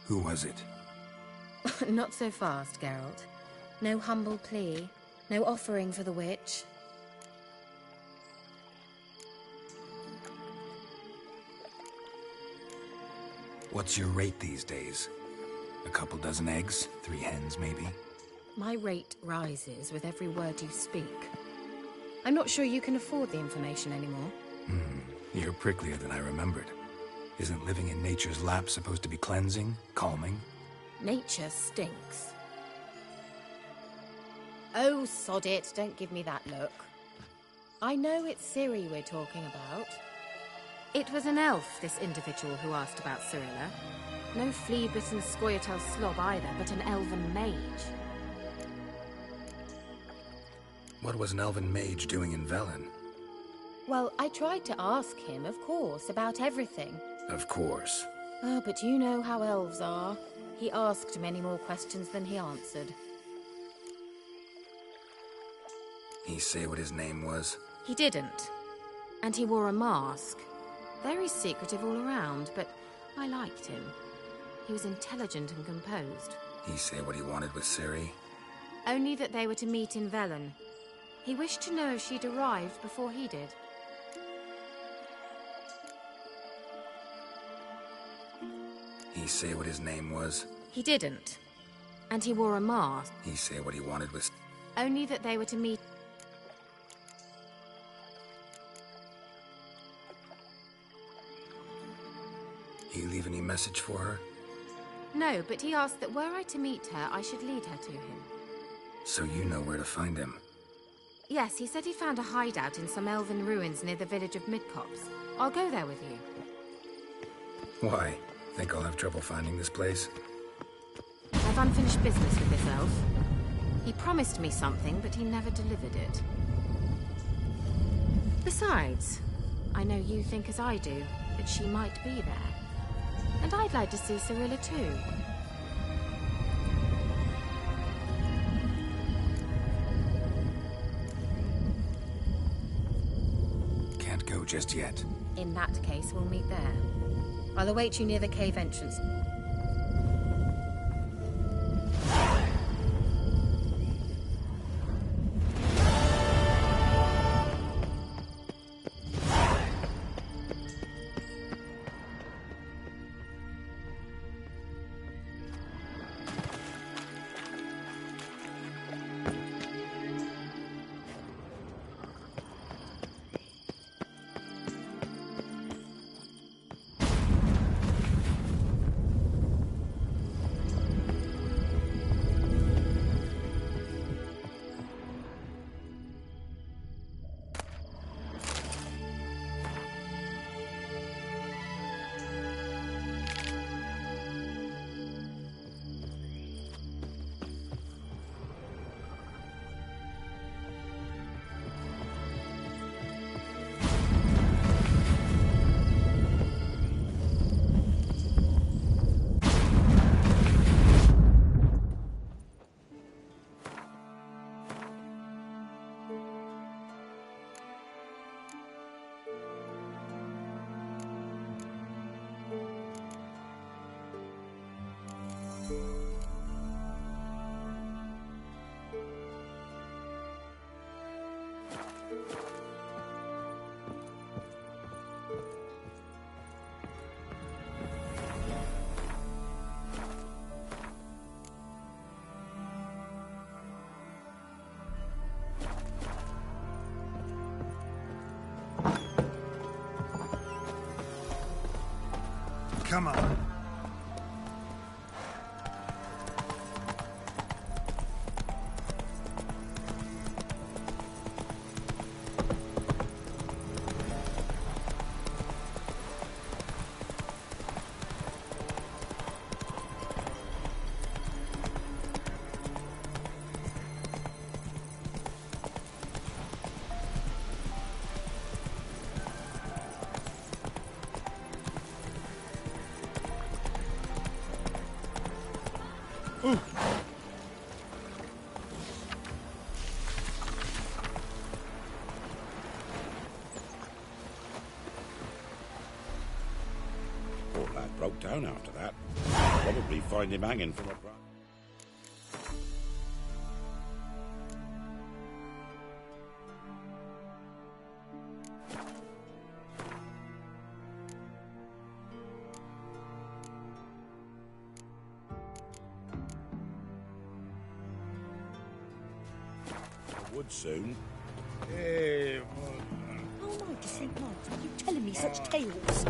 B: Who was it?
Q: Not so fast, Geralt. No humble plea, no offering for the witch.
B: What's your rate these days? A couple dozen eggs? 3 hens, maybe?
Q: My rate rises with every word you speak. I'm not sure you can afford the information anymore.
B: You're pricklier than I remembered. Isn't living in nature's lap supposed to be cleansing, calming?
Q: Nature stinks. Oh, sod it, don't give me that look. I know it's Ciri we're talking about. It was an elf, this individual who asked about Cirilla. No flea-bitten Scoia'tael slob either, but an elven mage.
B: What was an elven mage doing in Velen?
Q: Well, I tried to ask him, of course, about everything.
B: Of course.
Q: Oh, but you know how elves are. He asked many more questions than he answered.
B: He say what his name was?
Q: He didn't. And he wore a mask. Very secretive all around, but I liked him. He was intelligent and composed.
B: He say what he wanted with Ciri?
Q: Only that they were to meet in Velen. He wished to know if she'd arrived before he did.
B: He say what his name was?
Q: He didn't. And he wore a mask.
B: He say what he wanted with...
Q: Only that they were to meet...
B: He leave any message for her?
Q: No, but he asked that were I to meet her, I should lead her to him.
B: So you know where to find him?
Q: Yes, he said he found a hideout in some elven ruins near the village of Midcopse. I'll go there with you.
B: Why? Think I'll have trouble finding this place?
Q: I've unfinished business with this elf. He promised me something, but he never delivered it. Besides, I know you think as I do, that she might be there. And I'd like to see Cirilla too.
B: Can't go just yet.
Q: In that case, we'll meet there. I'll await you near the cave entrance.
B: Come on.
S: Poor lad broke down after that. Probably find him hanging from a branch. Would soon.
O: Oh my St. Mark's, why are you telling me such tales?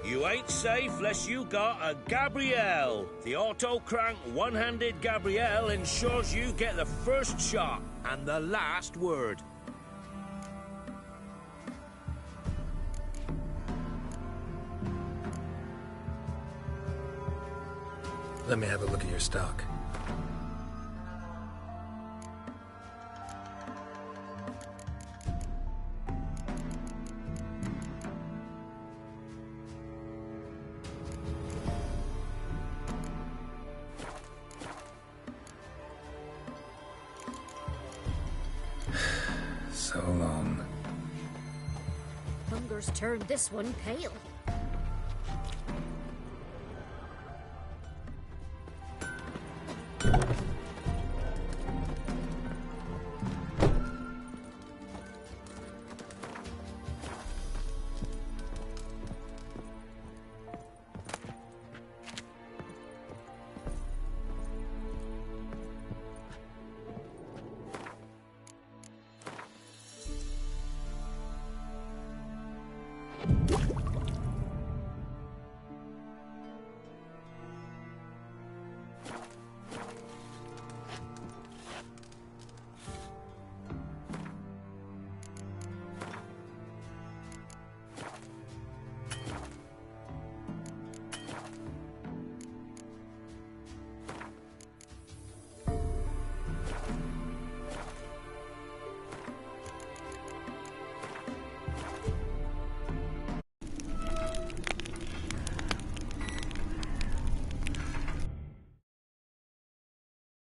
T: You ain't safe unless you got a Gabrielle. The auto-crank one-handed Gabrielle ensures you get the first shot and the last word.
B: Let me have a look at your stock. So long.
O: Hunger's turned this one pale.